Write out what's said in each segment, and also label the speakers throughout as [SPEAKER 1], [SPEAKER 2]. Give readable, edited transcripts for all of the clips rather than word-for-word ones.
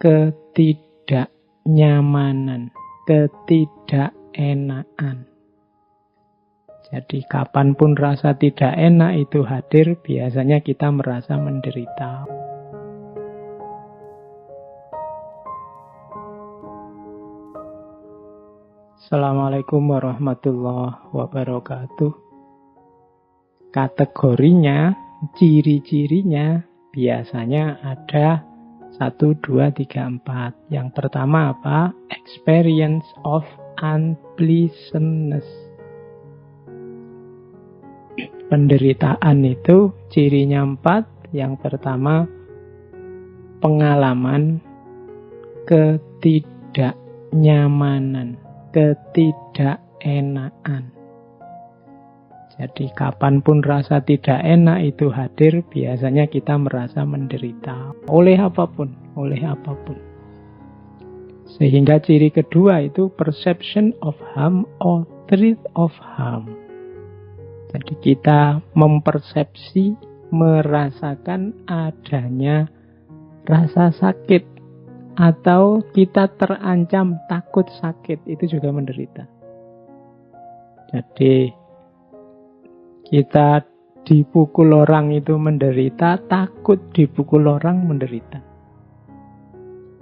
[SPEAKER 1] ketidaknyamanan, ketidakenaan. Jadi kapanpun rasa tidak enak itu hadir, biasanya kita merasa menderita. Assalamualaikum warahmatullahi wabarakatuh. Kategorinya, ciri-cirinya biasanya ada 1, 2, 3, 4. Yang pertama apa? Experience of unpleasantness. Penderitaan itu cirinya 4. Yang pertama, pengalaman ketidaknyamanan, ketidakenaan. Jadi kapanpun rasa tidak enak itu hadir, biasanya kita merasa menderita. Oleh apapun. Sehingga ciri kedua itu perception of harm or threat of harm. Jadi kita mempersepsi, merasakan adanya rasa sakit, atau kita terancam takut sakit, itu juga menderita. Jadi kita dipukul orang itu menderita, takut dipukul orang menderita.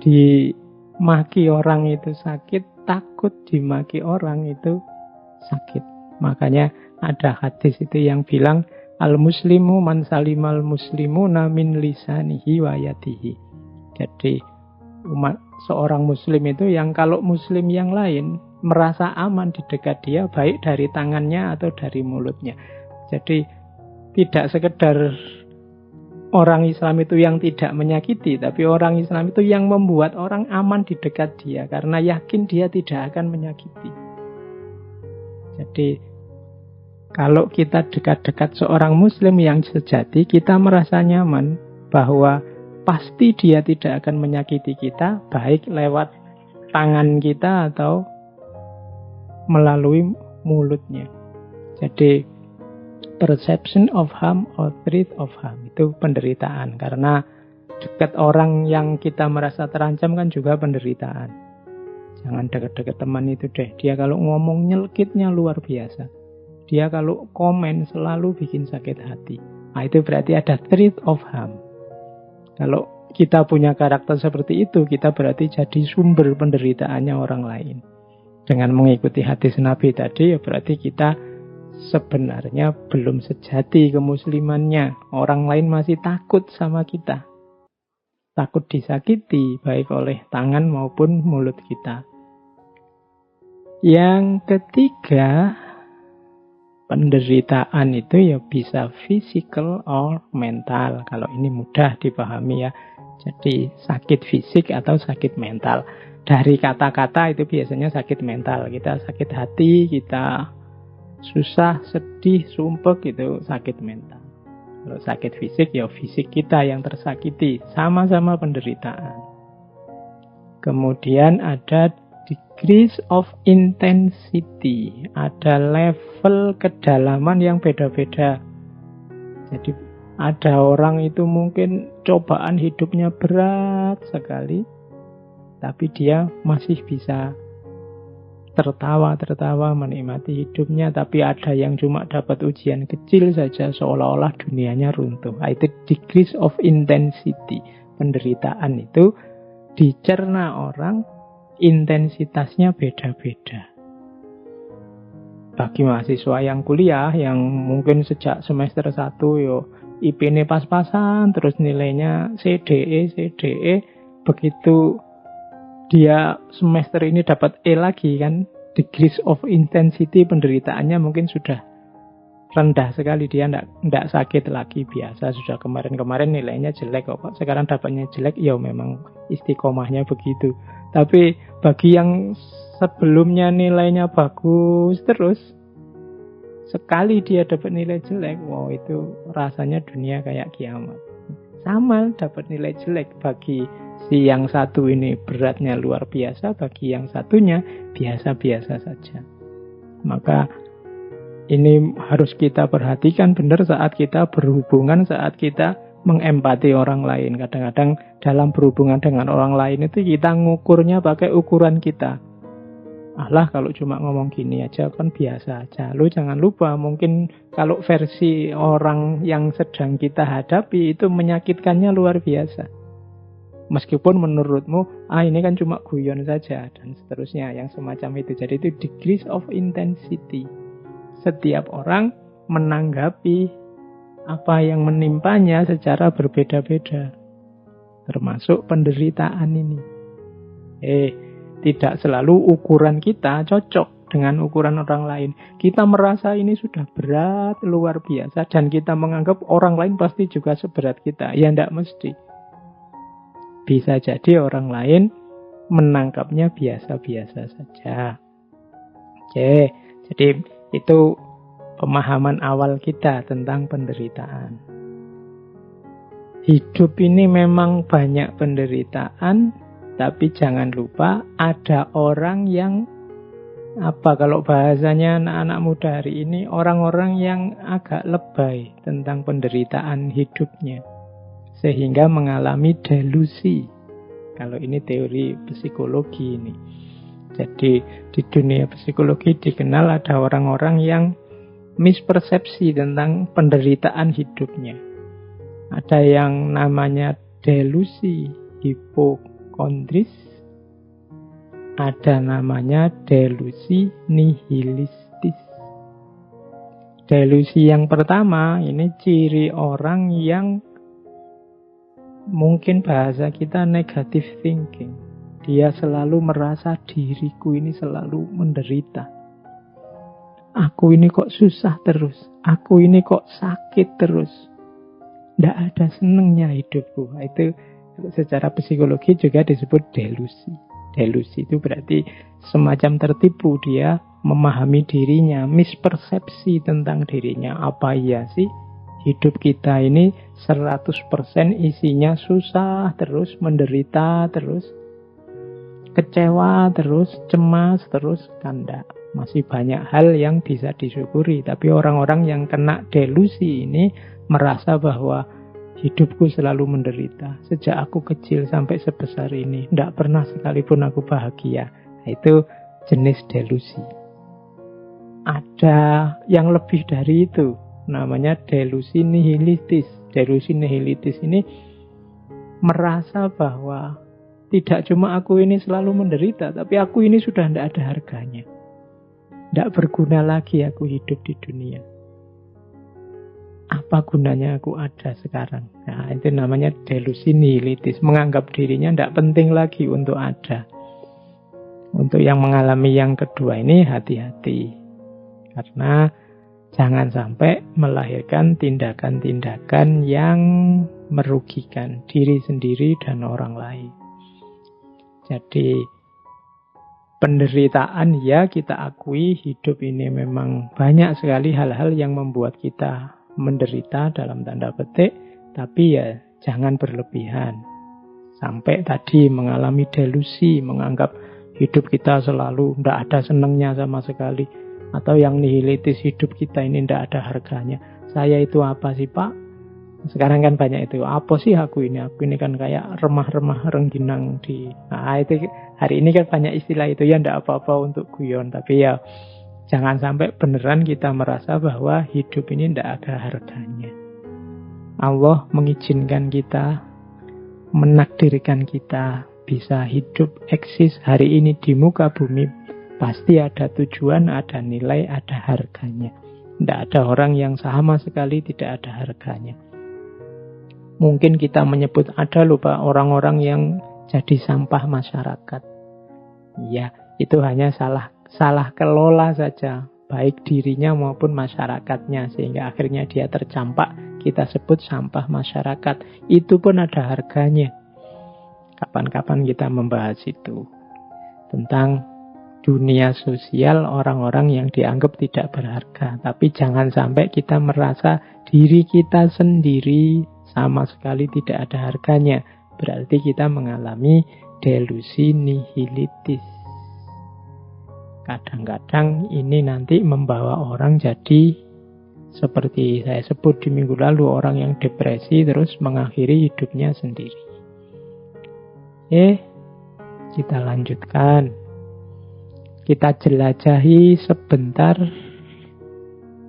[SPEAKER 1] Dimaki orang itu sakit, takut dimaki orang itu sakit. Makanya ada hadis itu yang bilang, al-muslimu man salimal muslimuna min lisanihi wa yadihi. Jadi seorang muslim itu yang kalau muslim yang lain merasa aman di dekat dia, baik dari tangannya atau dari mulutnya. Jadi tidak sekedar orang Islam itu yang tidak menyakiti, tapi orang Islam itu yang membuat orang aman di dekat dia, karena yakin dia tidak akan menyakiti. Jadi kalau kita dekat-dekat seorang muslim yang sejati, kita merasa nyaman bahwa pasti dia tidak akan menyakiti kita, baik lewat tangan kita atau melalui mulutnya. Jadi perception of harm or threat of harm itu penderitaan. Karena dekat orang yang kita merasa terancam kan juga penderitaan. Jangan dekat-dekat teman itu deh. Dia kalau ngomong nyelkitnya luar biasa. Dia kalau komen selalu bikin sakit hati. Nah, itu berarti ada threat of harm. Kalau kita punya karakter seperti itu, kita berarti jadi sumber penderitaannya orang lain. Dengan mengikuti hadis Nabi tadi, ya berarti kita sebenarnya belum sejati kemuslimannya. Orang lain masih takut sama kita. Takut disakiti, baik oleh tangan maupun mulut kita. Yang ketiga, penderitaan itu ya bisa physical or mental. Kalau ini mudah dipahami ya. Jadi sakit fisik atau sakit mental. Dari kata-kata itu biasanya sakit mental. Kita sakit hati, kita susah, sedih, sumpek, itu sakit mental. Kalau sakit fisik ya fisik kita yang tersakiti. Sama-sama penderitaan. Kemudian ada degrees of intensity. Ada level kedalaman yang beda-beda. Jadi ada orang itu mungkin cobaan hidupnya berat sekali, tapi dia masih bisa tertawa menikmati hidupnya. Tapi ada yang cuma dapat ujian kecil saja, seolah-olah dunianya runtuh. Itu degrees of intensity. Penderitaan itu dicerna orang, intensitasnya beda-beda. Bagi mahasiswa yang kuliah, yang mungkin sejak semester 1 IP-nya pas-pasan, terus nilainya CDE, begitu dia semester ini dapat E lagi kan, degrees of intensity penderitaannya mungkin sudah rendah sekali. Dia tidak sakit lagi, biasa. Sudah kemarin-kemarin nilainya jelek kok, sekarang dapatnya jelek, ya memang istiqomahnya begitu. Tapi bagi yang sebelumnya nilainya bagus terus, sekali dia dapat nilai jelek, wow, itu rasanya dunia kayak kiamat. Sama dapat nilai jelek, bagi si yang satu ini beratnya luar biasa, bagi yang satunya biasa-biasa saja. Maka ini harus kita perhatikan benar saat kita berhubungan, saat kita mengempati orang lain. Kadang-kadang dalam berhubungan dengan orang lain itu kita ngukurnya pakai ukuran kita. Alah, kalau cuma ngomong gini aja kan biasa aja. Lu jangan lupa, mungkin kalau versi orang yang sedang kita hadapi itu menyakitkannya luar biasa. Meskipun menurutmu, ini kan cuma guyon saja, dan seterusnya, yang semacam itu. Jadi itu degrees of intensity. Setiap orang menanggapi apa yang menimpanya secara berbeda-beda. Termasuk penderitaan ini. Tidak selalu ukuran kita cocok dengan ukuran orang lain. Kita merasa ini sudah berat, luar biasa, dan kita menganggap orang lain pasti juga seberat kita. Ya, tidak mesti. Bisa jadi orang lain menangkapnya biasa-biasa saja. Oke, jadi itu pemahaman awal kita tentang penderitaan. Hidup ini memang banyak penderitaan, tapi jangan lupa ada orang yang, kalau bahasanya anak-anak muda hari ini, orang-orang yang agak lebay tentang penderitaan hidupnya. Sehingga mengalami delusi. Kalau ini teori psikologi ini. Jadi di dunia psikologi dikenal ada orang-orang yang mispersepsi tentang penderitaan hidupnya. Ada yang namanya delusi hipokondris, ada namanya delusi nihilistis. Delusi yang pertama ini ciri orang yang mungkin bahasa kita negative thinking. Dia selalu merasa diriku ini selalu menderita. Aku ini kok susah terus. Aku ini kok sakit terus. Tidak ada senengnya hidupku. Itu secara psikologi juga disebut delusi. Delusi itu berarti semacam tertipu. Dia memahami dirinya, mispersepsi tentang dirinya. Apa iya sih? Hidup kita ini 100% isinya susah terus, menderita terus, kecewa terus, cemas terus, kanda. Masih banyak hal yang bisa disyukuri. Tapi orang-orang yang kena delusi ini merasa bahwa hidupku selalu menderita. Sejak aku kecil sampai sebesar ini, tidak pernah sekalipun aku bahagia. Itu jenis delusi. Ada yang lebih dari itu, namanya delusi nihilistis. Delusi nihilistis ini merasa bahwa tidak cuma aku ini selalu menderita, tapi aku ini sudah tidak ada harganya. Tidak berguna lagi aku hidup di dunia. Apa gunanya aku ada sekarang? Nah, itu namanya delusi nihilistis. Menganggap dirinya tidak penting lagi untuk ada. Untuk yang mengalami yang kedua ini hati-hati. Karena jangan sampai melahirkan tindakan-tindakan yang merugikan diri sendiri dan orang lain. Jadi penderitaan ya kita akui, hidup ini memang banyak sekali hal-hal yang membuat kita menderita dalam tanda petik, tapi ya jangan berlebihan. Sampai tadi mengalami delusi, menganggap hidup kita selalu tidak ada senangnya sama sekali. Atau yang nihilitis, hidup kita ini tidak ada harganya. Saya itu apa sih Pak? Sekarang kan banyak itu. Apa sih aku ini? Aku ini kan kayak remah-remah rengginang di... Nah itu hari ini kan banyak istilah itu. Ya tidak apa-apa untuk guyon. Tapi ya jangan sampai beneran kita merasa bahwa hidup ini tidak ada harganya. Allah mengizinkan kita, menakdirkan kita bisa hidup, eksis hari ini di muka bumi. Pasti ada tujuan, ada nilai, ada harganya. Tidak ada orang yang sama sekali tidak ada harganya. Mungkin kita menyebut ada lupa orang-orang yang jadi sampah masyarakat. Ya, itu hanya salah kelola saja, baik dirinya maupun masyarakatnya, sehingga akhirnya dia tercampak, kita sebut sampah masyarakat. Itu pun ada harganya. Kapan-kapan kita membahas itu tentang dunia sosial orang-orang yang dianggap tidak berharga. Tapi jangan sampai kita merasa diri kita sendiri sama sekali tidak ada harganya. Berarti kita mengalami delusi nihilitis. Kadang-kadang ini nanti membawa orang jadi Seperti saya sebut di minggu lalu, orang yang depresi terus mengakhiri hidupnya sendiri. Kita lanjutkan. Kita jelajahi sebentar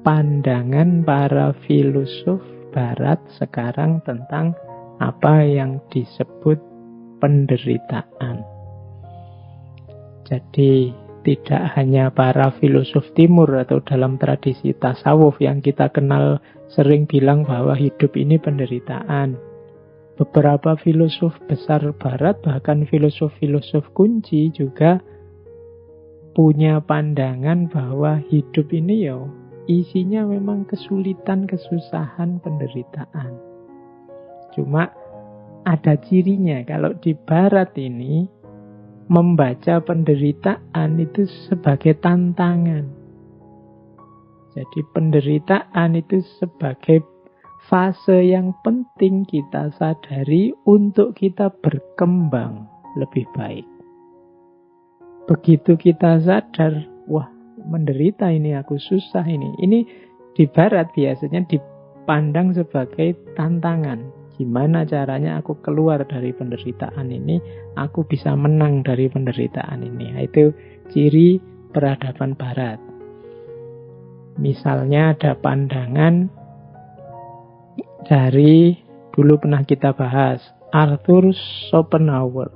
[SPEAKER 1] pandangan para filosof barat sekarang tentang apa yang disebut penderitaan. Jadi tidak hanya para filosof timur atau dalam tradisi tasawuf yang kita kenal sering bilang bahwa hidup ini penderitaan. Beberapa filosof besar barat, bahkan filosof-filosof kunci juga punya pandangan bahwa hidup ini isinya memang kesulitan, kesusahan, penderitaan. Cuma ada cirinya. Kalau di barat ini membaca penderitaan itu sebagai tantangan. Jadi penderitaan itu sebagai fase yang penting kita sadari untuk kita berkembang lebih baik. Begitu kita sadar, wah menderita ini, aku susah ini. Ini di barat biasanya dipandang sebagai tantangan. Gimana caranya aku keluar dari penderitaan ini, aku bisa menang dari penderitaan ini. Itu ciri peradaban barat. Misalnya ada pandangan dari, dulu pernah kita bahas, Arthur Schopenhauer.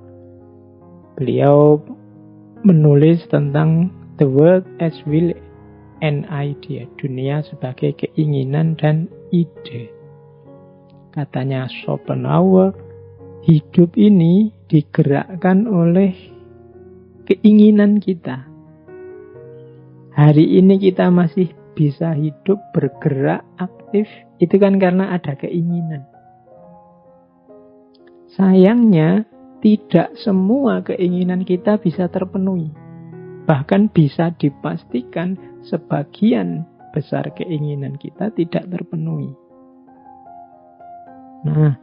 [SPEAKER 1] Beliau menulis tentang The World as Will and Idea, dunia sebagai keinginan dan ide. Katanya Schopenhauer, hidup ini digerakkan oleh keinginan kita. Hari ini kita masih bisa hidup, bergerak, aktif, itu kan karena ada keinginan. Sayangnya, tidak semua keinginan kita bisa terpenuhi. Bahkan bisa dipastikan sebagian besar keinginan kita tidak terpenuhi. Nah,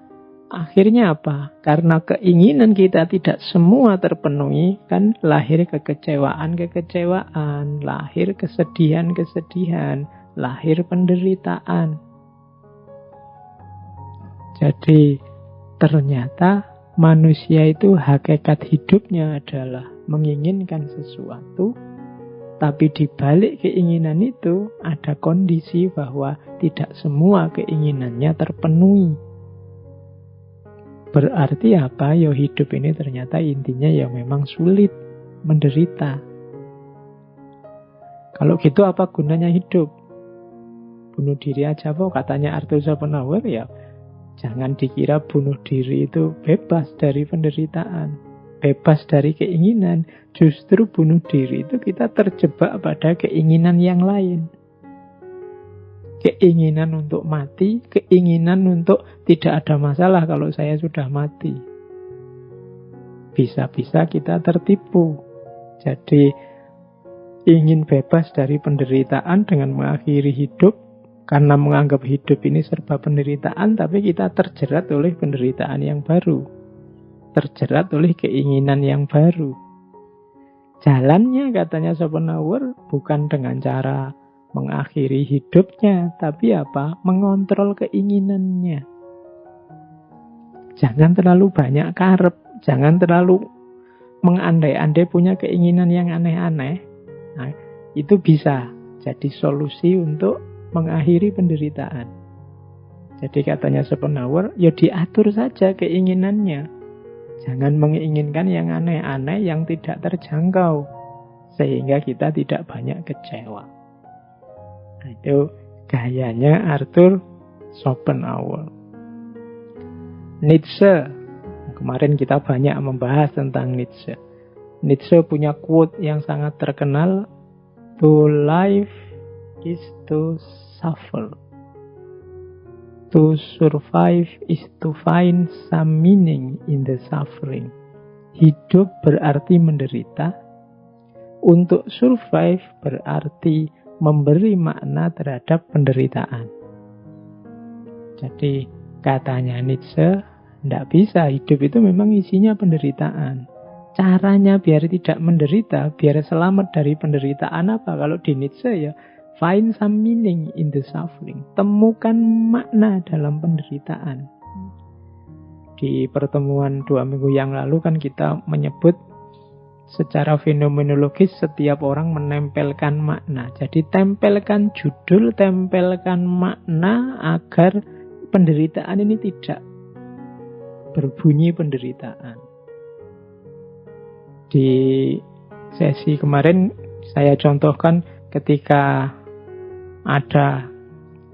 [SPEAKER 1] akhirnya apa? Karena keinginan kita tidak semua terpenuhi, kan lahir kekecewaan-kekecewaan, lahir kesedihan-kesedihan, lahir penderitaan. Jadi, ternyata manusia itu hakikat hidupnya adalah menginginkan sesuatu, tapi di balik keinginan itu ada kondisi bahwa tidak semua keinginannya terpenuhi. Berarti apa? Hidup ini ternyata intinya memang sulit, menderita. Kalau gitu apa gunanya hidup? Bunuh diri aja kok, katanya Arthur Schopenhauer. Jangan dikira bunuh diri itu bebas dari penderitaan, bebas dari keinginan. Justru bunuh diri itu kita terjebak pada keinginan yang lain. Keinginan untuk mati, keinginan untuk tidak ada masalah kalau saya sudah mati. Bisa-bisa kita tertipu. Jadi ingin bebas dari penderitaan dengan mengakhiri hidup, karena menganggap hidup ini serba penderitaan, tapi kita terjerat oleh penderitaan yang baru, terjerat oleh keinginan yang baru. Jalannya, katanya Schopenhauer, bukan dengan cara mengakhiri hidupnya, tapi apa? Mengontrol keinginannya. Jangan terlalu banyak karep, jangan terlalu mengandai-andai punya keinginan yang aneh-aneh. Nah, itu bisa jadi solusi untuk mengakhiri penderitaan. Jadi katanya Schopenhauer, diatur saja keinginannya. Jangan menginginkan yang aneh-aneh, yang tidak terjangkau, sehingga kita tidak banyak kecewa. Nah, itu gayanya Arthur Schopenhauer. Nietzsche. Kemarin kita banyak membahas tentang Nietzsche. Nietzsche punya quote yang sangat terkenal, "To live is to suffer. To survive is to find some meaning in the suffering." Hidup berarti menderita. Untuk survive berarti memberi makna terhadap penderitaan. Jadi katanya Nietzsche, tidak bisa, hidup itu memang isinya penderitaan. Caranya biar tidak menderita, biar selamat dari penderitaan apa? Kalau di Nietzsche Find some meaning in the suffering. Temukan makna dalam penderitaan. Di pertemuan 2 minggu yang lalu kan kita menyebut secara fenomenologis setiap orang menempelkan makna. Jadi tempelkan judul, tempelkan makna agar penderitaan ini tidak berbunyi penderitaan. Di sesi kemarin saya contohkan ketika ada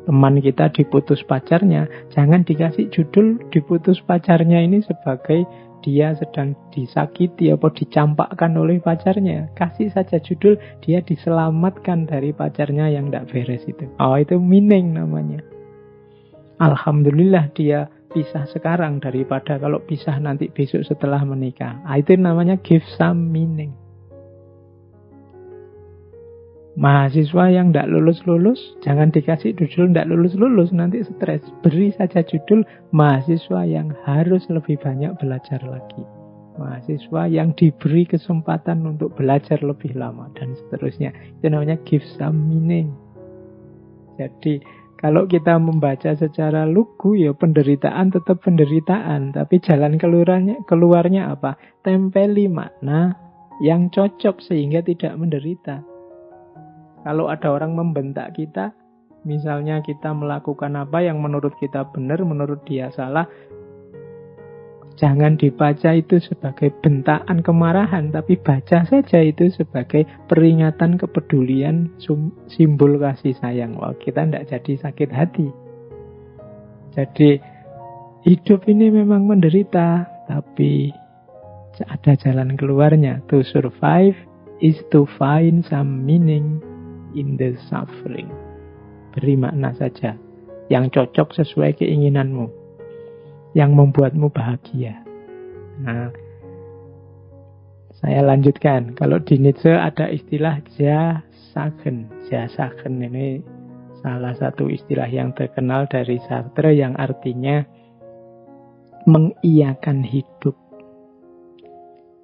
[SPEAKER 1] teman kita diputus pacarnya, jangan dikasih judul diputus pacarnya ini sebagai dia sedang disakiti atau dicampakkan oleh pacarnya. Kasih saja judul dia diselamatkan dari pacarnya yang tidak beres itu. Oh, itu meaning namanya. Alhamdulillah dia pisah sekarang daripada kalau pisah nanti besok setelah menikah. Itu namanya give some meaning. Mahasiswa yang tidak lulus-lulus, jangan dikasih judul tidak lulus-lulus, nanti stres. Beri saja judul mahasiswa yang harus lebih banyak belajar lagi. Mahasiswa yang diberi kesempatan untuk belajar lebih lama, dan seterusnya. Itu namanya give some meaning. Jadi, kalau kita membaca secara lugu, ya penderitaan tetap penderitaan. Tapi jalan keluarnya apa? Tempeli makna yang cocok sehingga tidak menderita. Kalau ada orang membentak kita, misalnya kita melakukan apa yang menurut kita benar, menurut dia salah, jangan dibaca itu sebagai bentaan kemarahan, tapi baca saja itu sebagai peringatan kepedulian, simbol kasih sayang. Wah, kita tidak jadi sakit hati. Jadi hidup ini memang menderita, tapi ada jalan keluarnya. To survive is to find some meaning in the suffering. Beri makna saja yang cocok sesuai keinginanmu, yang membuatmu bahagia. Nah, saya lanjutkan. Kalau di Nietzsche ada istilah Ja-Sagen. Ja-Sagen ini salah satu istilah yang terkenal dari Sartre yang artinya mengiyakan hidup.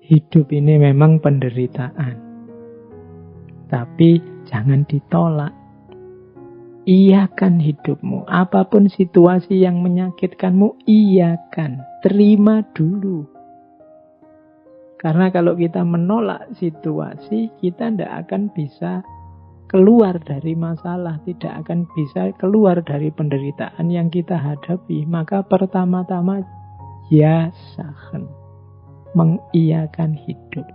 [SPEAKER 1] Hidup ini memang penderitaan, tapi jangan ditolak. Iyakan hidupmu. Apapun situasi yang menyakitkanmu, iyakan. Terima dulu. Karena kalau kita menolak situasi, kita tidak akan bisa keluar dari masalah, tidak akan bisa keluar dari penderitaan yang kita hadapi. Maka pertama-tama, ya sahen, mengiyakan hidup.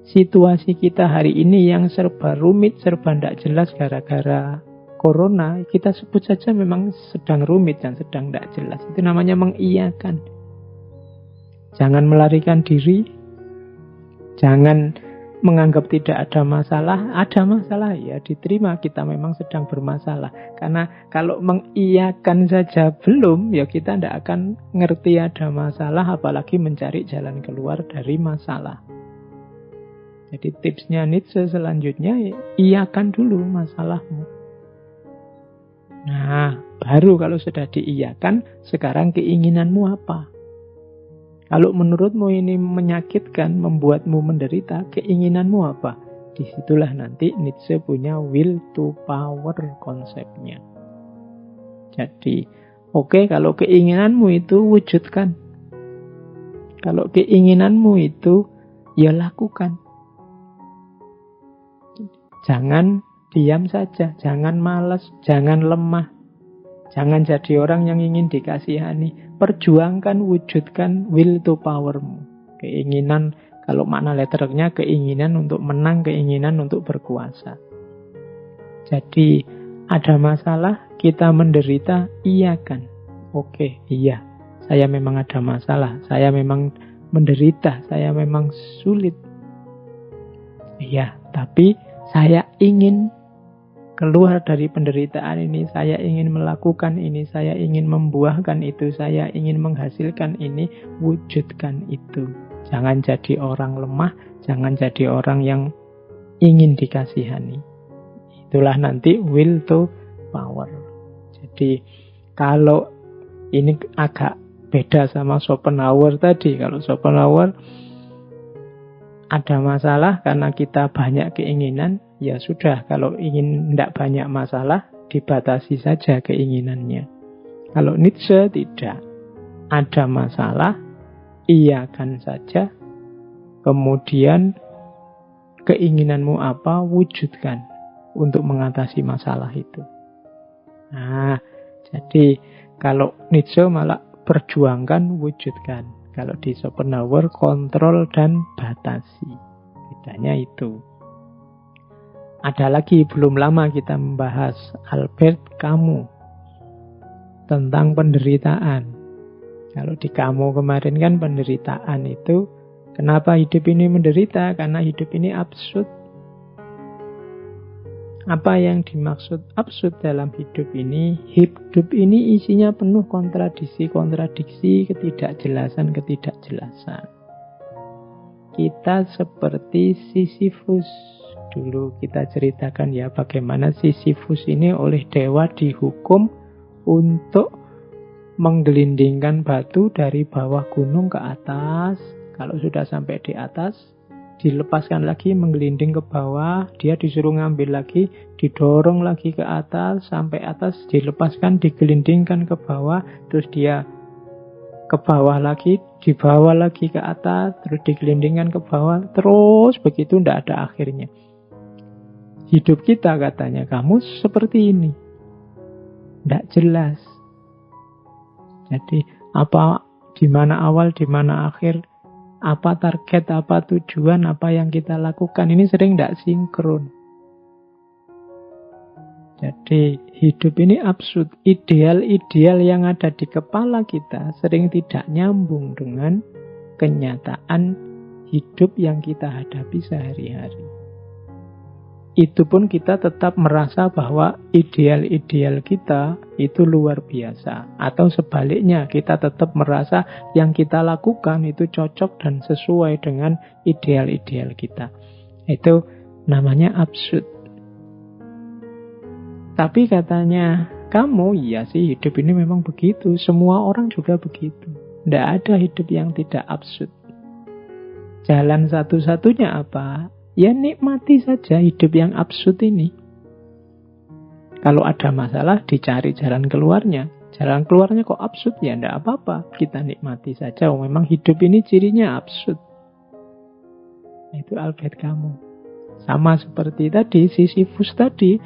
[SPEAKER 1] Situasi kita hari ini yang serba rumit, serba tidak jelas gara-gara corona, kita sebut saja memang sedang rumit dan sedang tidak jelas. Itu namanya mengiyakan. Jangan melarikan diri, jangan menganggap tidak ada masalah. Ada masalah, ya diterima, kita memang sedang bermasalah. Karena kalau mengiyakan saja belum, ya kita tidak akan ngerti ada masalah, apalagi mencari jalan keluar dari masalah. Jadi tipsnya Nietzsche selanjutnya, iyakan dulu masalahmu. Nah, baru kalau sudah diiyakan, sekarang keinginanmu apa? Kalau menurutmu ini menyakitkan, membuatmu menderita, keinginanmu apa? Disitulah nanti Nietzsche punya will to power konsepnya. Jadi, oke, kalau keinginanmu itu wujudkan. Kalau keinginanmu itu, ya lakukan. Jangan diam saja, jangan malas, jangan lemah. Jangan jadi orang yang ingin dikasihani. Perjuangkan, wujudkan will to powermu. Keinginan, kalau makna letternya keinginan untuk menang, keinginan untuk berkuasa. Jadi ada masalah, kita menderita, iyakan. Oke, iya, saya memang ada masalah, saya memang menderita, saya memang sulit. Iya, tapi saya ingin keluar dari penderitaan ini, saya ingin melakukan ini, saya ingin membuahkan itu, saya ingin menghasilkan ini, wujudkan itu. Jangan jadi orang lemah, jangan jadi orang yang ingin dikasihani. Itulah nanti will to power. Jadi kalau ini agak beda sama Schopenhauer tadi. Kalau Schopenhauer ada masalah karena kita banyak keinginan, ya sudah, kalau ingin tidak banyak masalah, dibatasi saja keinginannya. Kalau Nietzsche tidak. Ada masalah, iakan saja, kemudian keinginanmu apa, wujudkan untuk mengatasi masalah itu. Nah, jadi kalau Nietzsche malah perjuangkan, wujudkan. Kalau di Schopenhauer, kontrol dan batasi. Bedanya itu. Ada lagi, belum lama kita membahas Albert Camus tentang penderitaan. Kalau di Camus kemarin kan penderitaan itu, kenapa hidup ini menderita? Karena hidup ini absurd. Apa yang dimaksud absurd dalam hidup ini? Hidup ini isinya penuh kontradiksi-kontradiksi, ketidakjelasan-ketidakjelasan. Kita seperti Sisyphus. Dulu kita ceritakan ya bagaimana Sisyphus ini oleh dewa dihukum untuk menggelindingkan batu dari bawah gunung ke atas. Kalau sudah sampai di atas, dilepaskan lagi, menggelinding ke bawah. Dia disuruh ngambil lagi, didorong lagi ke atas, sampai atas, dilepaskan, digelindingkan ke bawah. Terus dia ke bawah lagi, dibawa lagi ke atas, terus digelindingkan ke bawah. Terus begitu, tidak ada akhirnya. Hidup kita, katanya kamu seperti ini, tidak jelas. Jadi apa, di mana awal, di mana akhir, apa target, apa tujuan, apa yang kita lakukan, ini sering tidak sinkron. Jadi hidup ini absurd. Ideal-ideal yang ada di kepala kita sering tidak nyambung dengan kenyataan hidup yang kita hadapi sehari-hari. Itu pun kita tetap merasa bahwa ideal-ideal kita itu luar biasa. Atau sebaliknya, kita tetap merasa yang kita lakukan itu cocok dan sesuai dengan ideal-ideal kita. Itu namanya absurd. Tapi katanya kamu, iya sih, hidup ini memang begitu. Semua orang juga begitu. Tidak ada hidup yang tidak absurd. Jalan satu-satunya apa? Ya nikmati saja hidup yang absurd ini. Kalau ada masalah, dicari jalan keluarnya. Jalan keluarnya kok absurd, ya tidak apa-apa. Kita nikmati saja. Memang hidup ini cirinya absurd. Itu Albert Camus. Sama seperti tadi, Sisyphus tadi.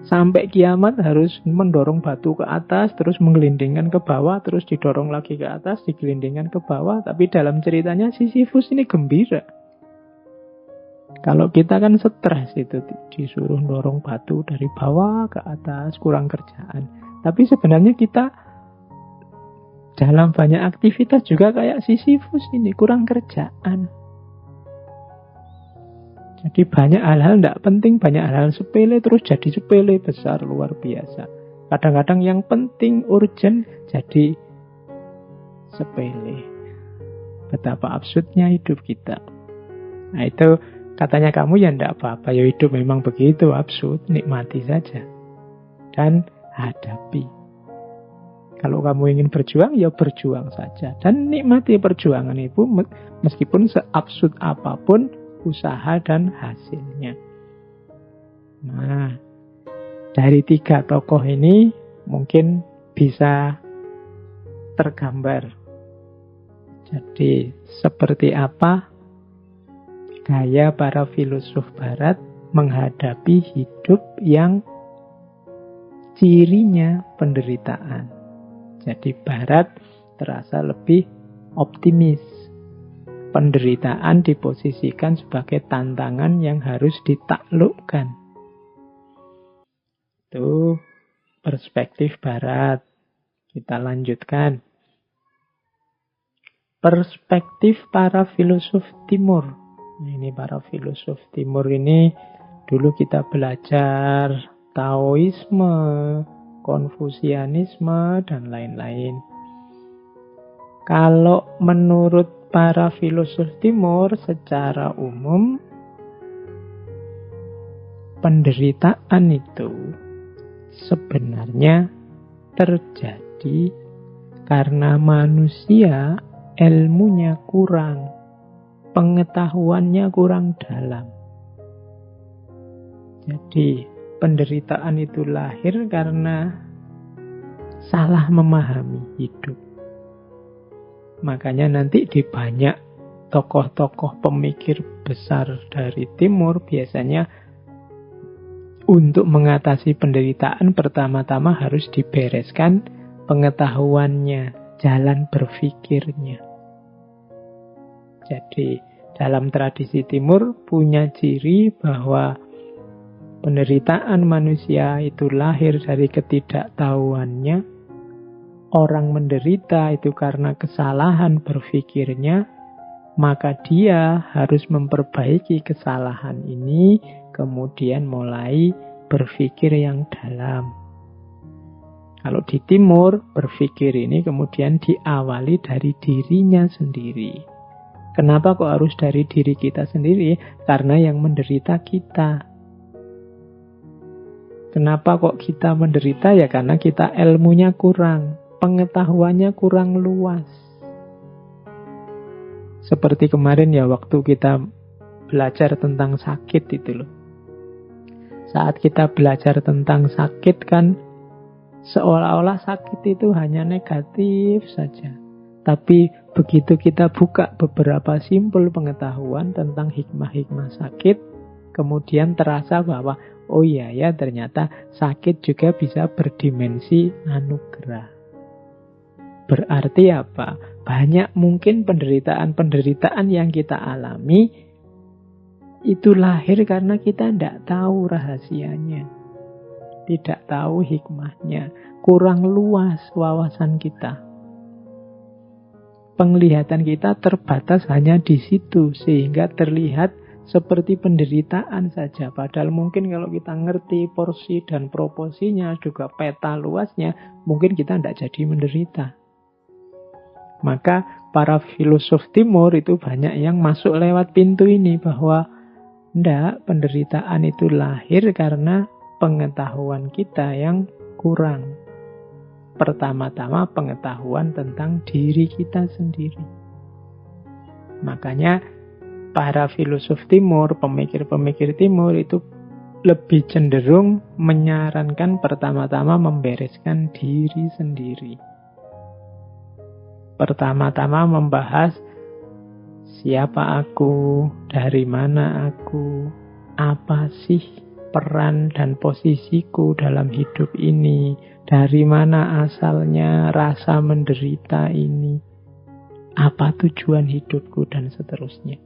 [SPEAKER 1] Sampai kiamat harus mendorong batu ke atas, terus menggelindingkan ke bawah, terus didorong lagi ke atas, digelindingkan ke bawah. Tapi dalam ceritanya Sisyphus ini gembira. Kalau kita kan stres itu, disuruh dorong batu dari bawah ke atas, kurang kerjaan. Tapi sebenarnya kita dalam banyak aktivitas juga kayak Sisyphus ini, kurang kerjaan. Jadi banyak hal-hal tidak penting, banyak hal-hal sepele terus jadi sepele besar, luar biasa. Kadang-kadang yang penting, urgent, jadi sepele. Betapa absurdnya hidup kita. Nah itu katanya kamu, ya tidak apa-apa, ya hidup memang begitu absurd, nikmati saja dan hadapi. Kalau kamu ingin berjuang, ya berjuang saja dan nikmati perjuangan itu, meskipun seabsurd apapun usaha dan hasilnya. Nah, dari 3 tokoh ini mungkin bisa tergambar. Jadi seperti apa gaya para filosof barat menghadapi hidup yang cirinya penderitaan. Jadi barat terasa lebih optimis. Penderitaan diposisikan sebagai tantangan yang harus ditaklukkan. Itu perspektif barat. Kita lanjutkan. Perspektif para filosof timur. Ini para filosof timur ini dulu kita belajar Taoisme, Konfusianisme, dan lain-lain. Kalau menurut para filosof timur secara umum, penderitaan itu sebenarnya terjadi karena manusia ilmunya kurang. pengetahuannya kurang dalam. Jadi penderitaan itu lahir karena salah memahami hidup. Makanya nanti di banyak tokoh-tokoh pemikir besar dari timur biasanya untuk mengatasi penderitaan pertama-tama harus dibereskan pengetahuannya, jalan berpikirnya. Jadi dalam tradisi timur punya ciri bahwa penderitaan manusia itu lahir dari ketidaktahuannya. Orang menderita itu karena kesalahan berpikirnya, maka dia harus memperbaiki kesalahan ini, kemudian mulai berpikir yang dalam. Kalau di timur, berpikir ini kemudian diawali dari dirinya sendiri. Kenapa kok harus dari diri kita sendiri? Karena yang menderita kita. Kenapa kok kita menderita? Ya karena kita ilmunya kurang, pengetahuannya kurang luas. Seperti kemarin ya waktu kita belajar tentang sakit itu loh. Saat kita belajar tentang sakit kan seolah-olah sakit itu hanya negatif saja. Tapi begitu kita buka beberapa simpul pengetahuan tentang hikmah-hikmah sakit, kemudian terasa bahwa oh iya ya ternyata sakit juga bisa berdimensi anugerah. Berarti apa? Banyak mungkin penderitaan-penderitaan yang kita alami itu lahir karena kita tidak tahu rahasianya. Tidak tahu hikmahnya. Kurang luas wawasan kita. Penglihatan kita terbatas hanya di situ. Sehingga terlihat seperti penderitaan saja. Padahal mungkin kalau kita ngerti porsi dan proporsinya, juga peta luasnya, mungkin kita tidak jadi menderita. Maka para filosof timur itu banyak yang masuk lewat pintu ini. Bahwa tidak, penderitaan itu lahir karena pengetahuan kita yang kurang. Pertama-tama pengetahuan tentang diri kita sendiri. Makanya para filosof timur, pemikir-pemikir timur itu lebih cenderung menyarankan pertama-tama membereskan diri sendiri. Pertama-tama membahas siapa aku, dari mana aku, apa sih peran dan posisiku dalam hidup ini, dari mana asalnya rasa menderita ini, apa tujuan hidupku, dan seterusnya.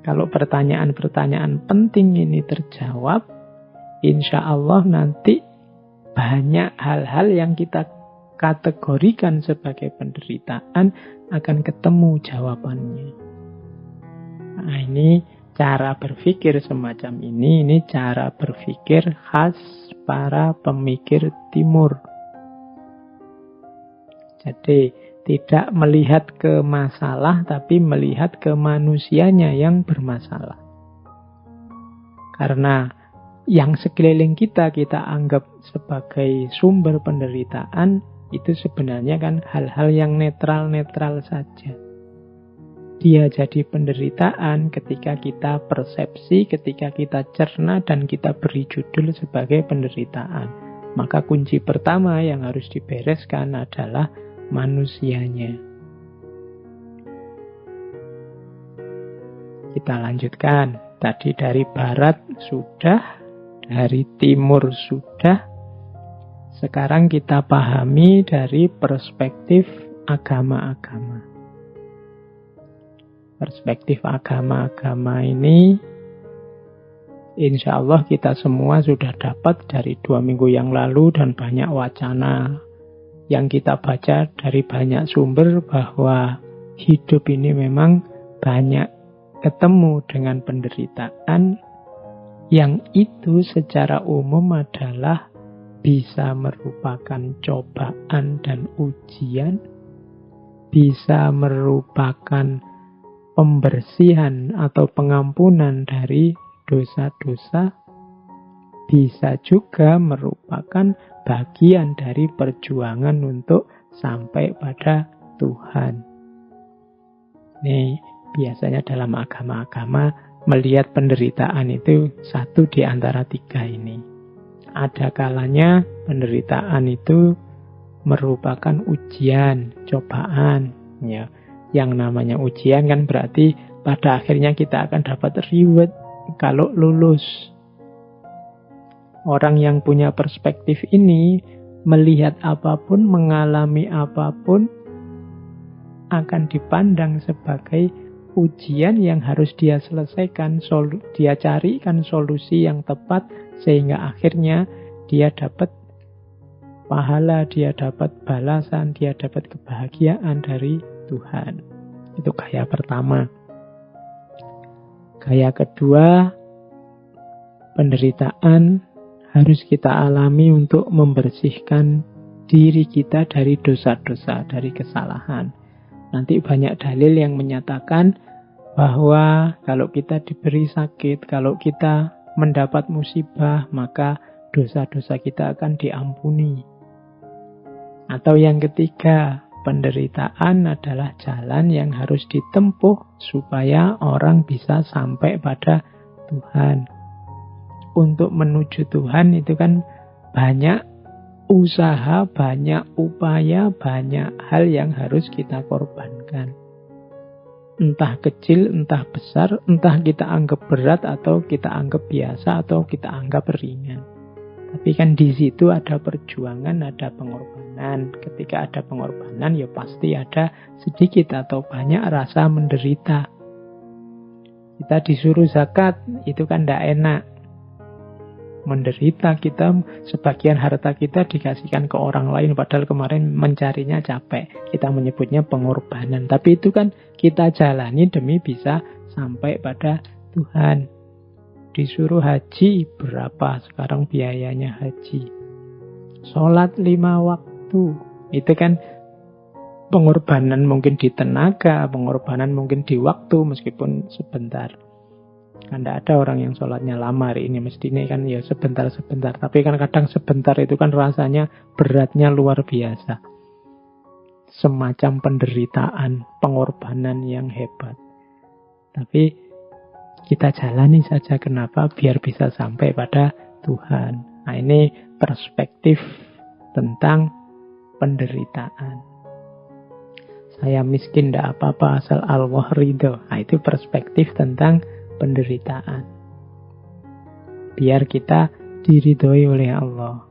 [SPEAKER 1] Kalau pertanyaan-pertanyaan penting ini terjawab, insya Allah nanti banyak hal-hal yang kita kategorikan sebagai penderitaan akan ketemu jawabannya. Nah, ini cara berpikir semacam ini cara berpikir khas para pemikir timur. Jadi tidak melihat ke masalah, tapi melihat ke manusianya yang bermasalah. Karena yang sekeliling kita anggap sebagai sumber penderitaan, itu sebenarnya kan hal-hal yang netral-netral saja. Dia jadi penderitaan ketika kita persepsi, ketika kita cerna, dan kita beri judul sebagai penderitaan. Maka kunci pertama yang harus dibereskan adalah manusianya. Kita lanjutkan. Tadi dari barat sudah, dari timur sudah. Sekarang kita pahami dari perspektif agama-agama. Perspektif agama-agama ini insya Allah kita semua sudah dapat dari 2 minggu yang lalu, dan banyak wacana yang kita baca dari banyak sumber bahwa hidup ini memang banyak ketemu dengan penderitaan yang itu secara umum adalah bisa merupakan cobaan dan ujian, bisa merupakan pembersihan atau pengampunan dari dosa-dosa, bisa juga merupakan bagian dari perjuangan untuk sampai pada Tuhan. Nih, Biasanya dalam agama-agama melihat penderitaan itu satu di antara tiga ini. Ada kalanya penderitaan itu merupakan ujian, cobaan. Ya, yang namanya ujian kan berarti pada akhirnya kita akan dapat reward kalau lulus. Orang yang punya perspektif ini melihat apapun, mengalami apapun akan dipandang sebagai ujian yang harus dia selesaikan, dia carikan solusi yang tepat sehingga akhirnya dia dapat pahala, dia dapat balasan, dia dapat kebahagiaan dari Tuhan. Itu gaya pertama. Gaya kedua, penderitaan harus kita alami untuk membersihkan diri kita dari dosa-dosa, dari kesalahan. Nanti banyak dalil yang menyatakan bahwa kalau kita diberi sakit, kalau kita mendapat musibah, maka dosa-dosa kita akan diampuni. Atau yang ketiga, penderitaan adalah jalan yang harus ditempuh supaya orang bisa sampai pada Tuhan. Untuk menuju Tuhan itu kan banyak usaha, banyak upaya, banyak hal yang harus kita korbankan. Entah kecil, entah besar, entah kita anggap berat atau kita anggap biasa atau kita anggap ringan. Tapi kan di situ ada perjuangan, ada pengorbanan. Ketika ada pengorbanan ya pasti ada sedikit atau banyak rasa menderita. Kita disuruh zakat, itu kan tidak enak. Menderita kita, sebagian harta kita dikasihkan ke orang lain padahal kemarin mencarinya capek. Kita menyebutnya pengorbanan, tapi itu kan kita jalani demi bisa sampai pada Tuhan. Disuruh haji, berapa sekarang biayanya haji? Sholat 5 waktu, itu kan pengorbanan mungkin di tenaga, pengorbanan mungkin di waktu meskipun sebentar. Kan tidak ada orang yang sholatnya lama hari ini. Mestinya kan ya sebentar-sebentar. Tapi kan kadang sebentar itu kan rasanya beratnya luar biasa. Semacam penderitaan, pengorbanan yang hebat. Tapi kita jalani saja. Kenapa? Biar bisa sampai pada Tuhan. Nah ini perspektif tentang penderitaan. Saya miskin tidak apa-apa asal Allah ridho. Nah itu perspektif tentang penderitaan. Biar kita diridhoi oleh Allah.